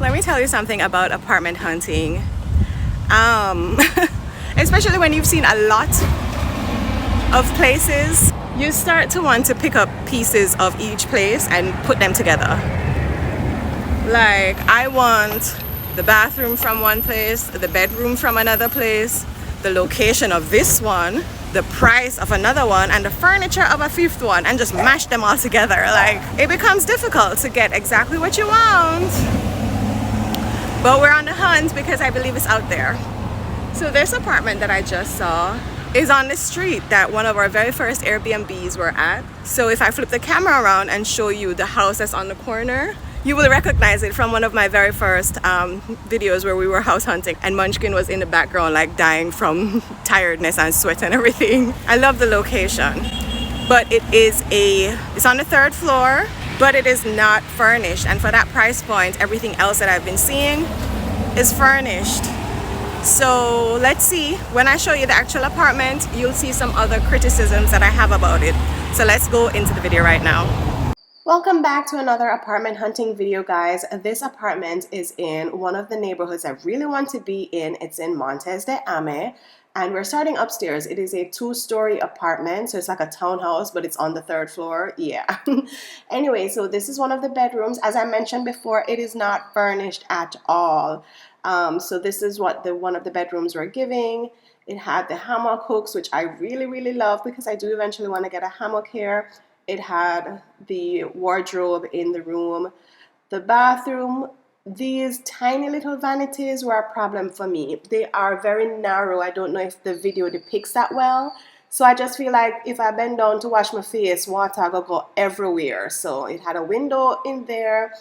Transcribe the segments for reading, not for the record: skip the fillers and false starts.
Let me tell you something about apartment hunting. Especially when you've seen a lot of places, you start to want to pick up pieces of each place and put them together. Like, I want the bathroom from one place, the bedroom from another place, the location of this one, the price of another one, and the furniture of a fifth one, and just mash them all together. Like, it becomes difficult to get exactly what you want. But we're on the hunt because I believe it's out there. So this apartment that I just saw is on the street that one of our very first Airbnbs were at. So if I flip the camera around and show you the house that's on the corner, you will recognize it from one of my very first videos where we were house hunting, and Munchkin was in the background like dying from tiredness and sweat and everything. I love the location, but it's on the 3rd floor, but it is not furnished, and for that price point, everything else that I've been seeing is furnished. So let's see, when I show you the actual apartment, you'll see some other criticisms that I have about it. So let's go into the video right now. Welcome back to another apartment hunting video, guys. This apartment is in one of the neighborhoods I really want to be in. It's in Montes de Ame, and we're starting upstairs. It is a 2-story apartment, so it's like a townhouse, but it's on the 3rd floor. Yeah. Anyway, so this is one of the bedrooms. As I mentioned before, it is not furnished at all. So this is what one of the bedrooms were giving. It had the hammock hooks, which I really love because I do eventually want to get a hammock here. It had the wardrobe in the room. The bathroom, these tiny little vanities were a problem for me. They are very narrow. I don't know if the video depicts that well. So I just feel like if I bend down to wash my face, water will go everywhere. So it had a window in there.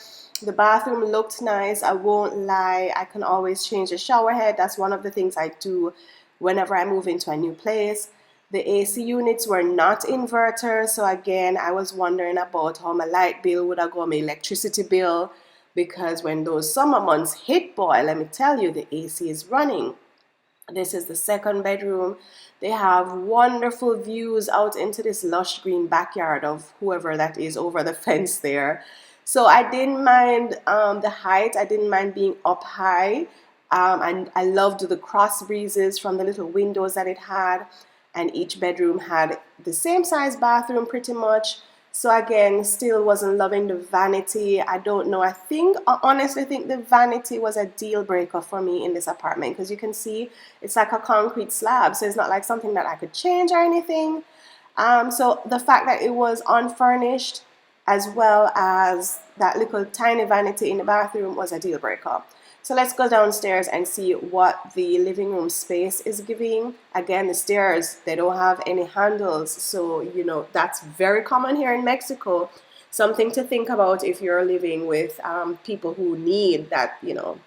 The bathroom looked nice. I won't lie. I can always change the shower head. That's one of the things I do whenever I move into a new place. The AC units were not inverters, so again, I was wondering about how my light bill would go, my electricity bill, because when those summer months hit, boy, let me tell you, the AC is running. This is the 2nd bedroom. They have wonderful views out into this lush green backyard of whoever that is over the fence there. So I didn't mind the height. I didn't mind being up high. And I loved the cross breezes from the little windows that it had. And each bedroom had the same size bathroom pretty much. So again, still wasn't loving the vanity. I don't know. I honestly think the vanity was a deal breaker for me in this apartment, because you can see it's like a concrete slab. So it's not like something that I could change or anything. So the fact that it was unfurnished, as well as that little tiny vanity in the bathroom, was a deal breaker. So let's go downstairs and see what the living room space is giving. Again, the stairs, they don't have any handles. So, you know, that's very common here in Mexico. Something to think about if you're living with people who need that, you know,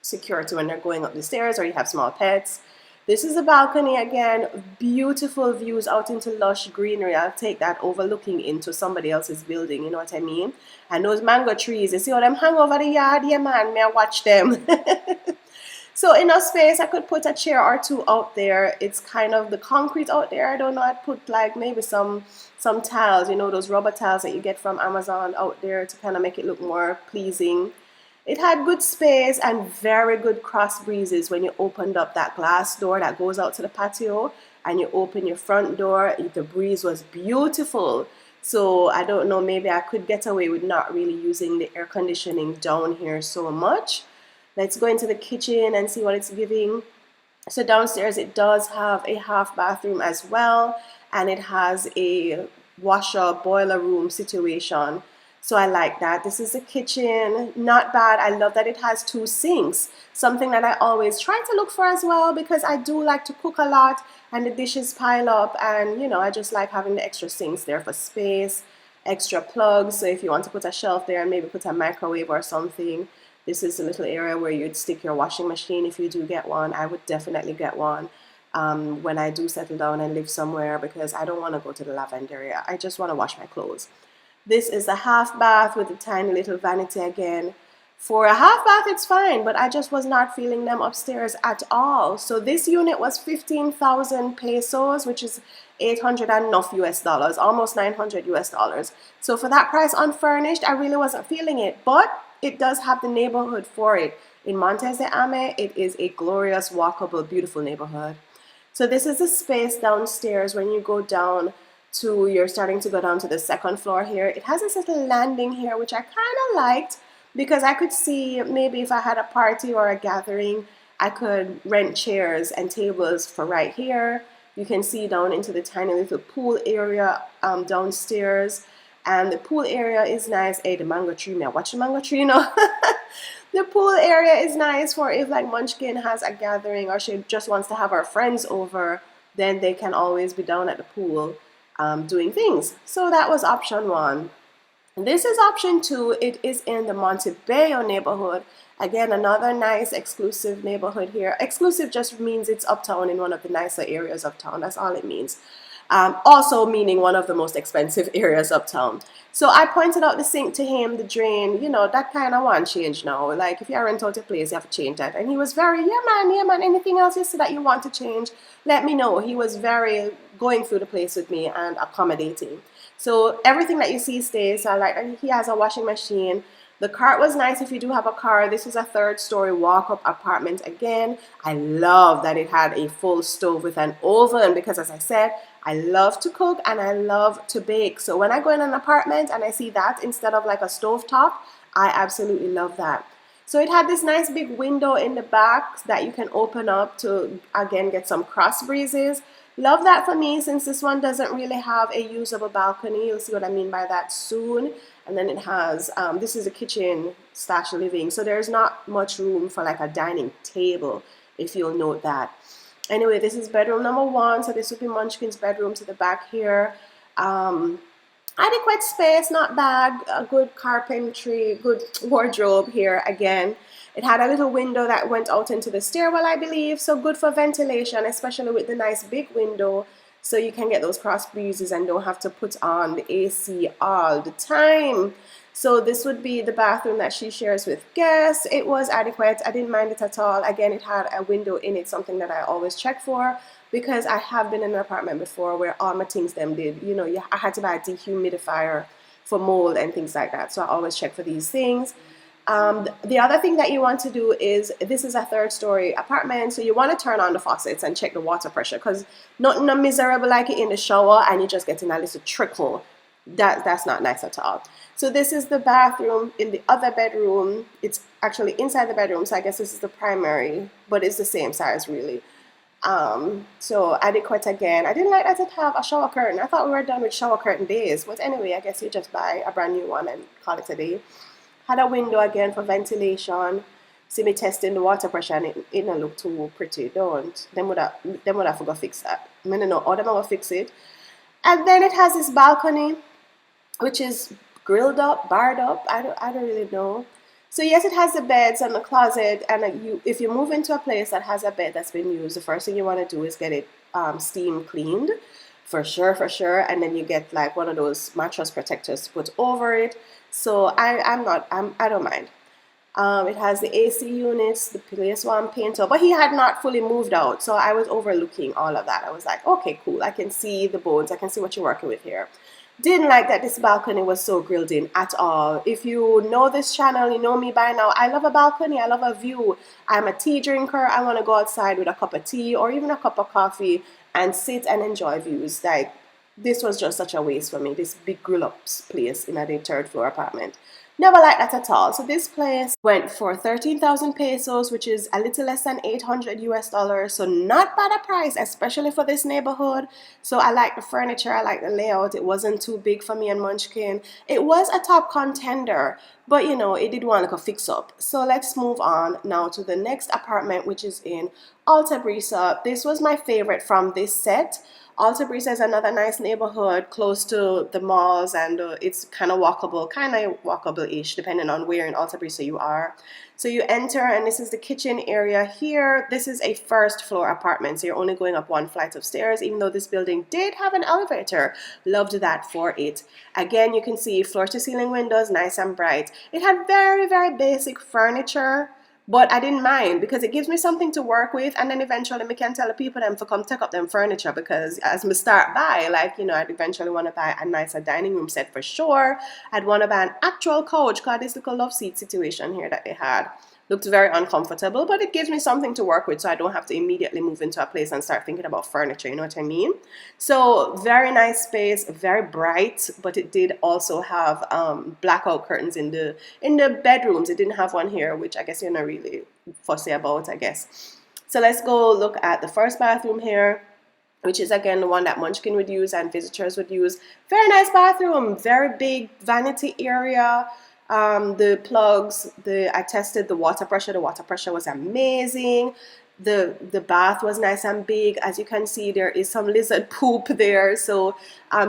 security when they're going up the stairs, or you have small pets. This is a balcony again, beautiful views out into lush greenery. I'll take that overlooking into somebody else's building, you know what I mean? And those mango trees, you see how them hang over the yard? Yeah, man, may I watch them? So enough space, I could put a chair or two out there. It's kind of the concrete out there. I don't know, I'd put like maybe some tiles, you know, those rubber tiles that you get from Amazon out there to kind of make it look more pleasing. It had good space and very good cross breezes when you opened up that glass door that goes out to the patio and you open your front door. The breeze was beautiful. So I don't know, maybe I could get away with not really using the air conditioning down here so much. Let's go into the kitchen and see what it's giving. So downstairs it does have a half bathroom as well, and it has a washer boiler room situation. So I like that. This is the kitchen, not bad. I love that it has 2 sinks, something that I always try to look for as well, because I do like to cook a lot and the dishes pile up, and you know, I just like having the extra sinks there for space, extra plugs. So if you want to put a shelf there and maybe put a microwave or something, this is a little area where you'd stick your washing machine if you do get one. I would definitely get one when I do settle down and live somewhere, because I don't want to go to the lavender area. I just want to wash my clothes. This is a half bath with a tiny little vanity again. For a half bath, it's fine, but I just was not feeling them upstairs at all. So this unit was 15,000 pesos, which is 800 and enough US dollars, almost 900 US dollars. So for that price unfurnished, I really wasn't feeling it. But it does have the neighborhood for it. In Montes de Ame, it is a glorious, walkable, beautiful neighborhood. So this is the space downstairs when you go down to, you're starting to go down to the second floor here. It has this little landing here, which I kind of liked because I could see maybe if I had a party or a gathering, I could rent chairs and tables for right here. You can see down into the tiny little pool area downstairs. And the pool area is nice. Hey, the mango tree, may I watch the mango tree, you know? The pool area is nice for if like Munchkin has a gathering or she just wants to have her friends over, then they can always be down at the pool doing things. So that was option one. This is option two. It is in the Montebello neighborhood. Again, another nice exclusive neighborhood here. Exclusive just means it's uptown in one of the nicer areas of town. That's all it means. Also meaning one of the most expensive areas uptown. So I pointed out the sink to him, the drain, you know, that kind of one change now. Like if you rent out a place, you have to change that. And he was very, yeah man, anything else you see that you want to change, let me know. He was very going through the place with me and accommodating. So everything that you see stays. So I like, he has a washing machine. The cart was nice if you do have a car. This is a third-story walk-up apartment again. I love that it had a full stove with an oven because, as I said, I love to cook and I love to bake. So when I go in an apartment and I see that instead of like a stove top, I absolutely love that. So it had this nice big window in the back that you can open up to, again, get some cross breezes. Love that for me since this one doesn't really have a usable balcony. You'll see what I mean by that soon. And then it has, this is a kitchen slash living. So there's not much room for like a dining table, if you'll note that. Anyway, this is bedroom number one. So this would be Munchkin's bedroom to the back here. Adequate space, not bad. A good carpentry, good wardrobe here again. It had a little window that went out into the stairwell, I believe. So good for ventilation, especially with the nice big window. So you can get those cross breezes and don't have to put on the AC all the time. So this would be the bathroom that she shares with guests. It was adequate. I didn't mind it at all. Again, it had a window in it, something that I always check for because I have been in an apartment before where all my things them did. You know, I had to buy a dehumidifier for mold and things like that. So I always check for these things. The other thing that you want to do is, this is a third-story apartment, so you want to turn on the faucets and check the water pressure because nothing miserable like it in the shower and you're just getting a little trickle. That's not nice at all. So this is the bathroom in the other bedroom. It's actually inside the bedroom, so I guess this is the primary, but it's the same size really. So adequate again. I didn't like that it have a shower curtain. I thought we were done with shower curtain days, but anyway, I guess you just buy a brand new one and call it a day. Had a window again for ventilation. See me testing the water pressure and it don't look too pretty, don't. Them would have forgot fix that. I mean, no, all them will fix it. And then it has this balcony, which is grilled up, barred up. I don't really know. So yes, it has the beds and the closet. And if you move into a place that has a bed that's been used, the first thing you want to do is get it steam cleaned. For sure. And then you get like one of those mattress protectors to put over it. So I don't mind. It has the AC units, the place one painter, but he had not fully moved out. So I was overlooking all of that. I was like, okay, cool. I can see the bones. I can see what you're working with here. Didn't like that this balcony was so grilled in at all. If you know this channel, you know me by now. I love a balcony. I love a view. I'm a tea drinker. I want to go outside with a cup of tea or even a cup of coffee and sit and enjoy views. Like, this was just such a waste for me. This big grill up place in a third floor apartment. Never liked that at all. So this place went for 13,000 pesos, which is a little less than 800 US dollars. So not bad a price, especially for this neighborhood. So I like the furniture. I like the layout. It wasn't too big for me and Munchkin. It was a top contender, but you know, it did want like a fix up. So let's move on now to the next apartment, which is in Alta Brisa. This was my favorite from this set. Alta Brisa is another nice neighborhood close to the malls, and it's kind of walkable-ish, depending on where in Alta Brisa you are. So you enter, and this is the kitchen area here. This is a first floor apartment, so you're only going up one flight of stairs, even though this building did have an elevator. Loved that for it. Again, you can see floor-to-ceiling windows, nice and bright. It had very, very basic furniture, But I didn't mind because it gives me something to work with, and then eventually I can tell the people them to come take up them furniture, because as me start buy, like, you know, I'd eventually want to buy a nicer dining room set for sure. I'd want to buy an actual couch, because this little love seat situation here that they had looked very uncomfortable, but it gives me something to work with, so I don't have to immediately move into a place and start thinking about furniture, you know what I mean? So very nice space, very bright, but it did also have blackout curtains in the bedrooms. It didn't have one here, which I guess you're not really fussy about, I guess. So let's go look at the first bathroom here, which is again the one that Munchkin would use and visitors would use. Very nice bathroom, very big vanity area. The plugs, I tested the water pressure. The water pressure was amazing. The bath was nice and big. As you can see, there is some lizard poop there. So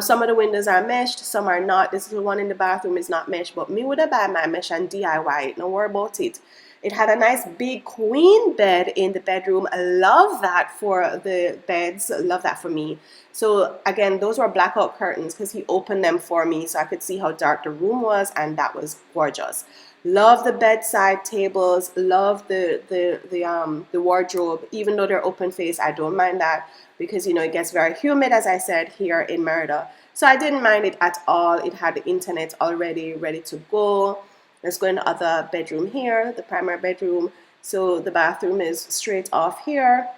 some of the windows are meshed, some are not. This little one in the bathroom is not meshed, but me would have buy my mesh and DIY it. No worry about it. It had a nice big queen bed in the bedroom. I love that for the beds. I love that for me. So again, those were blackout curtains because he opened them for me so I could see how dark the room was, and that was gorgeous. Love the bedside tables. Love the wardrobe. Even though they're open face, I don't mind that because, you know, it gets very humid, as I said, here in Merida. So I didn't mind it at all. It had the internet already ready to go. Let's go in the other bedroom here, the primary bedroom. So the bathroom is straight off here.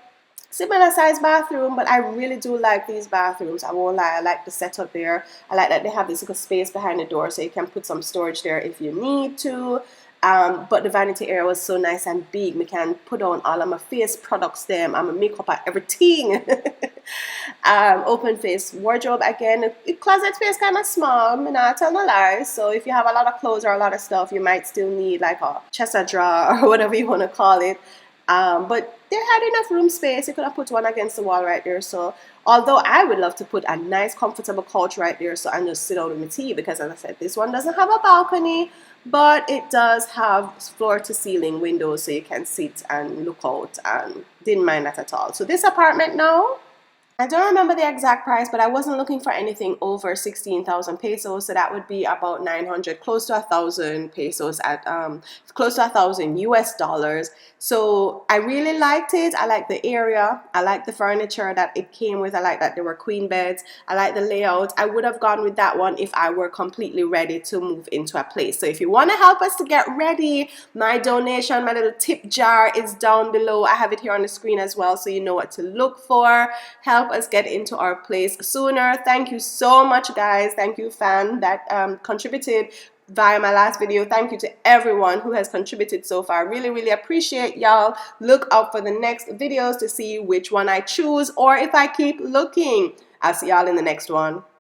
Similar size bathroom, but I really do like these bathrooms. I won't lie, I like the setup there. I like that they have this little space behind the door so you can put some storage there if you need to. But the vanity area was so nice and big. We can put on all of my face products there, my makeup and everything. Open face wardrobe again. The closet space kind of small, I'm not telling a lie. So if you have a lot of clothes or a lot of stuff, you might still need like a chest of drawer or whatever you want to call it. But they had enough room space. You could have put one against the wall right there. So although I would love to put a nice comfortable couch right there so I can just sit out with my tea, because as I said, this one doesn't have a balcony, but it does have floor to ceiling windows so you can sit and look out, and didn't mind that at all. So this apartment now, I don't remember the exact price, but I wasn't looking for anything over 16,000 pesos. So that would be about 900, close to 1,000 pesos at close to 1,000 US dollars. So I really liked it. I like the area. I like the furniture that it came with. I like that there were queen beds. I like the layout. I would have gone with that one if I were completely ready to move into a place. So if you want to help us to get ready, my donation, my little tip jar is down below. I have it here on the screen as well, so you know what to look for. Help us get into our place sooner. Thank you so much, guys. Thank you, fan, that contributed via my last video. Thank you to everyone who has contributed so far. Really, really appreciate y'all. Look out for the next videos to see which one I choose or if I keep looking. I'll see y'all in the next one.